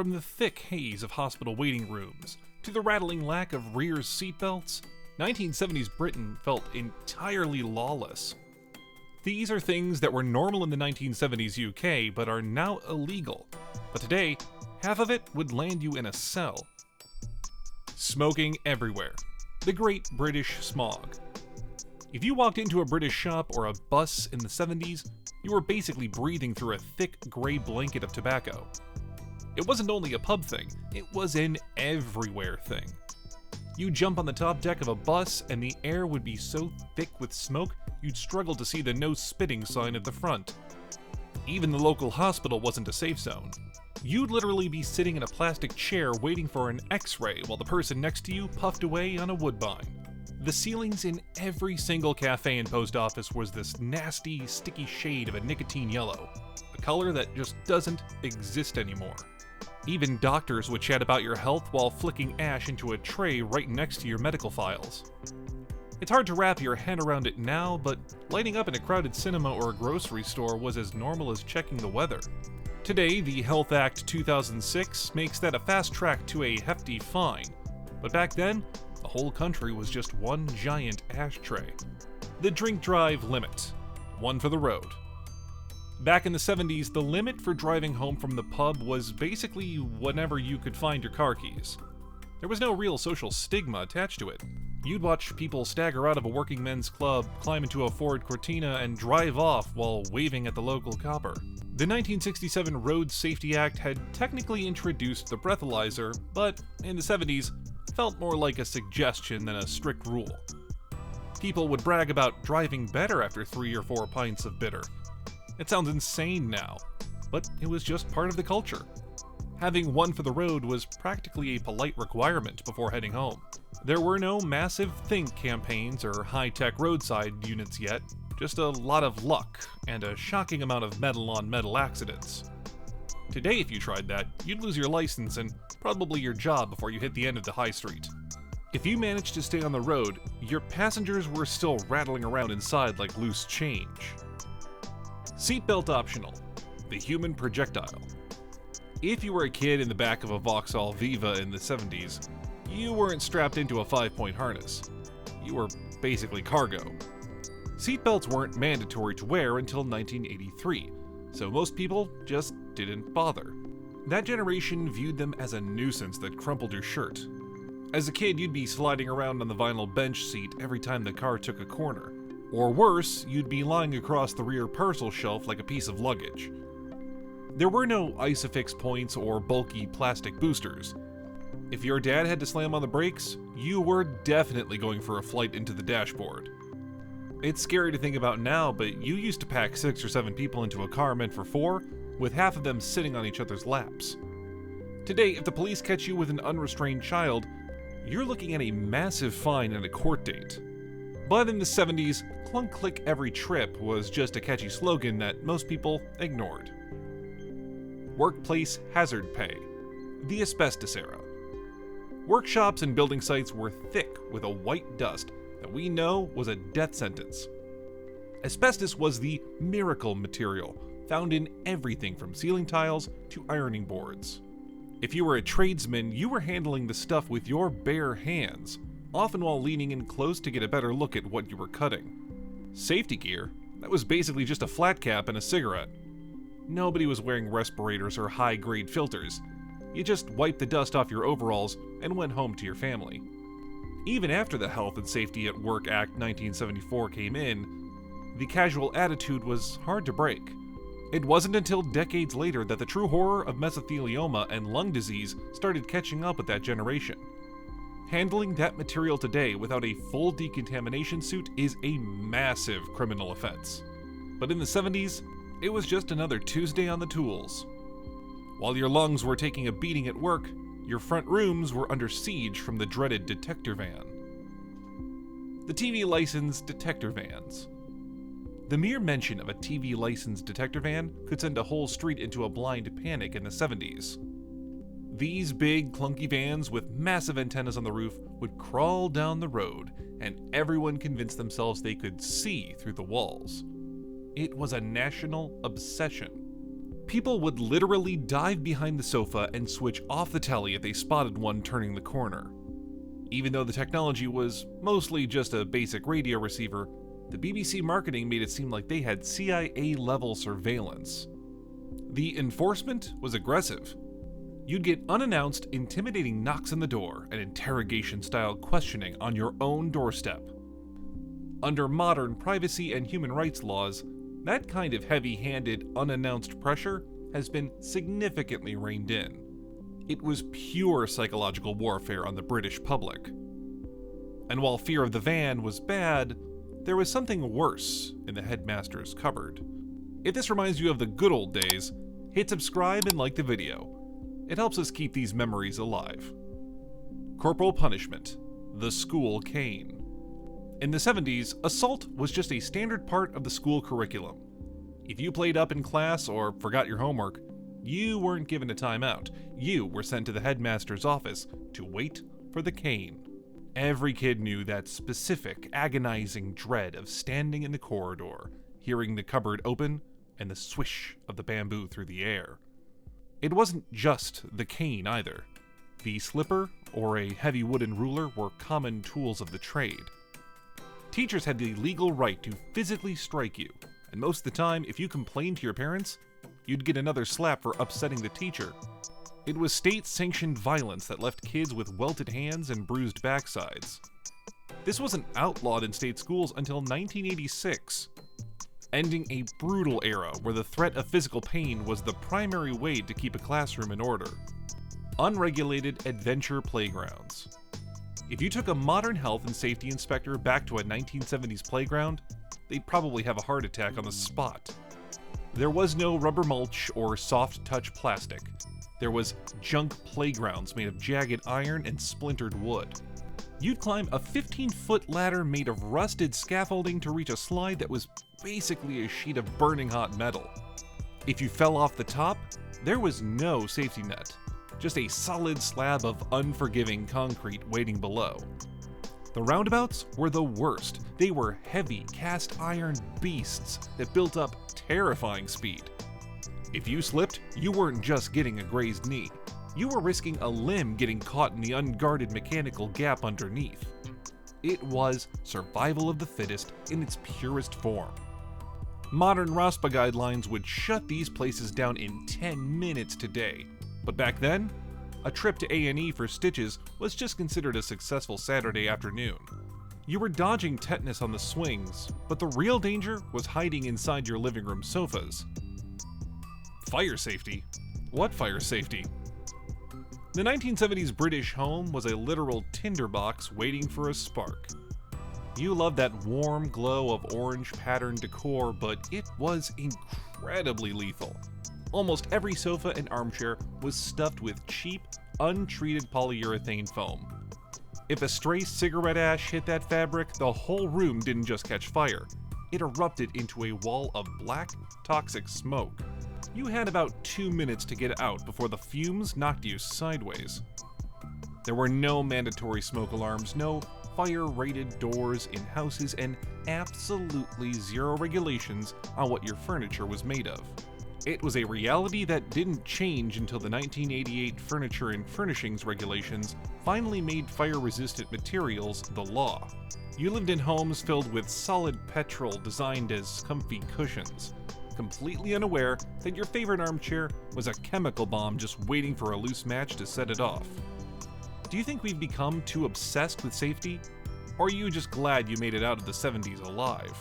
From the thick haze of hospital waiting rooms to the rattling lack of rear seatbelts, 1970s Britain felt entirely lawless. These are things that were normal in the 1970s UK but are now illegal. But today, half of it would land you in a cell. Smoking everywhere. The Great British Smog. If you walked into a British shop or a bus in the 70s, you were basically breathing through a thick gray blanket of tobacco. It wasn't only a pub thing, it was an everywhere thing. You'd jump on the top deck of a bus and the air would be so thick with smoke you'd struggle to see the no spitting sign at the front. Even the local hospital wasn't a safe zone. You'd literally be sitting in a plastic chair waiting for an X-ray while the person next to you puffed away on a Woodbine. The ceilings in every single cafe and post office was this nasty, sticky shade of a nicotine yellow, a color that just doesn't exist anymore. Even doctors would chat about your health while flicking ash into a tray right next to your medical files. It's hard to wrap your head around it now, but lighting up in a crowded cinema or a grocery store was as normal as checking the weather. Today, the Health Act 2006 makes that a fast track to a hefty fine, but back then, the whole country was just one giant ashtray. The drink drive limit. One for the road. Back in the 70s, the limit for driving home from the pub was basically whenever you could find your car keys. There was no real social stigma attached to it. You'd watch people stagger out of a working men's club, climb into a Ford Cortina, and drive off while waving at the local copper. The 1967 Road Safety Act had technically introduced the breathalyzer, but in the 70s, felt more like a suggestion than a strict rule. People would brag about driving better after 3 or 4 pints of bitter. It sounds insane now, but it was just part of the culture. Having one for the road was practically a polite requirement before heading home. There were no massive think campaigns or high-tech roadside units yet, just a lot of luck and a shocking amount of metal-on-metal accidents. Today, if you tried that, you'd lose your license and probably your job before you hit the end of the high street. If you managed to stay on the road, your passengers were still rattling around inside like loose change. Seatbelt optional. The human projectile. If you were a kid in the back of a Vauxhall Viva in the 70s, you weren't strapped into a 5-point harness. You were basically cargo. Seatbelts weren't mandatory to wear until 1983, so most people just didn't bother. That generation viewed them as a nuisance that crumpled your shirt. As a kid, you'd be sliding around on the vinyl bench seat every time the car took a corner. Or worse, you'd be lying across the rear parcel shelf like a piece of luggage. There were no Isofix points or bulky plastic boosters. If your dad had to slam on the brakes, you were definitely going for a flight into the dashboard. It's scary to think about now, but you used to pack 6 or 7 people into a car meant for 4, with half of them sitting on each other's laps. Today, if the police catch you with an unrestrained child, you're looking at a massive fine and a court date. But in the 70s, clunk click every trip was just a catchy slogan that most people ignored. Workplace hazard pay. The asbestos era. Workshops and building sites were thick with a white dust that we know was a death sentence. Asbestos was the miracle material found in everything from ceiling tiles to ironing boards. If you were a tradesman, you were handling the stuff with your bare hands, often while leaning in close to get a better look at what you were cutting. Safety gear? That was basically just a flat cap and a cigarette. Nobody was wearing respirators or high-grade filters. You just wiped the dust off your overalls and went home to your family. Even after the Health and Safety at Work Act 1974 came in, the casual attitude was hard to break. It wasn't until decades later that the true horror of mesothelioma and lung disease started catching up with that generation. Handling that material today without a full decontamination suit is a massive criminal offense. But in the 70s, it was just another Tuesday on the tools. While your lungs were taking a beating at work, your front rooms were under siege from the dreaded detector van. The TV licensed detector vans. The mere mention of a TV licensed detector van could send a whole street into a blind panic in the 70s. These big, clunky vans with massive antennas on the roof would crawl down the road, and everyone convinced themselves they could see through the walls. It was a national obsession. People would literally dive behind the sofa and switch off the telly if they spotted one turning the corner. Even though the technology was mostly just a basic radio receiver, the BBC marketing made it seem like they had CIA-level surveillance. The enforcement was aggressive. You'd get unannounced, intimidating knocks on the door and interrogation-style questioning on your own doorstep. Under modern privacy and human rights laws, that kind of heavy-handed, unannounced pressure has been significantly reined in. It was pure psychological warfare on the British public. And while fear of the van was bad, there was something worse in the headmaster's cupboard. If this reminds you of the good old days, hit subscribe and like the video. It helps us keep these memories alive. Corporal punishment, the school cane. In the 70s, assault was just a standard part of the school curriculum. If you played up in class or forgot your homework, you weren't given a timeout. You were sent to the headmaster's office to wait for the cane. Every kid knew that specific, agonizing dread of standing in the corridor, hearing the cupboard open, and the swish of the bamboo through the air. It wasn't just the cane either. The slipper or a heavy wooden ruler were common tools of the trade. Teachers had the legal right to physically strike you, and most of the time, if you complained to your parents, you'd get another slap for upsetting the teacher. It was state-sanctioned violence that left kids with welted hands and bruised backsides. This wasn't outlawed in state schools until 1986, ending a brutal era where the threat of physical pain was the primary way to keep a classroom in order. Unregulated adventure playgrounds. If you took a modern health and safety inspector back to a 1970s playground, they'd probably have a heart attack on the spot. There was no rubber mulch or soft-touch plastic. There was junk playgrounds made of jagged iron and splintered wood. You'd climb a 15-foot ladder made of rusted scaffolding to reach a slide that was basically a sheet of burning hot metal. If you fell off the top, there was no safety net. Just a solid slab of unforgiving concrete waiting below. The roundabouts were the worst. They were heavy, cast iron beasts that built up terrifying speed. If you slipped, you weren't just getting a grazed knee. You were risking a limb getting caught in the unguarded mechanical gap underneath. It was survival of the fittest in its purest form. Modern ROSPA guidelines would shut these places down in 10 minutes today. But back then, a trip to A&E for stitches was just considered a successful Saturday afternoon. You were dodging tetanus on the swings, but the real danger was hiding inside your living room sofas. Fire safety? What fire safety? The 1970s British home was a literal tinderbox waiting for a spark. You loved that warm glow of orange patterned decor, but it was incredibly lethal. Almost every sofa and armchair was stuffed with cheap, untreated polyurethane foam. If a stray cigarette ash hit that fabric, the whole room didn't just catch fire. It erupted into a wall of black, toxic smoke. You had about 2 minutes to get out before the fumes knocked you sideways. There were no mandatory smoke alarms, no fire-rated doors in houses, and absolutely zero regulations on what your furniture was made of. It was a reality that didn't change until the 1988 Furniture and Furnishings regulations finally made fire-resistant materials the law. You lived in homes filled with solid petrol designed as comfy cushions, completely unaware that your favorite armchair was a chemical bomb just waiting for a loose match to set it off. Do you think we've become too obsessed with safety? Or are you just glad you made it out of the 70s alive?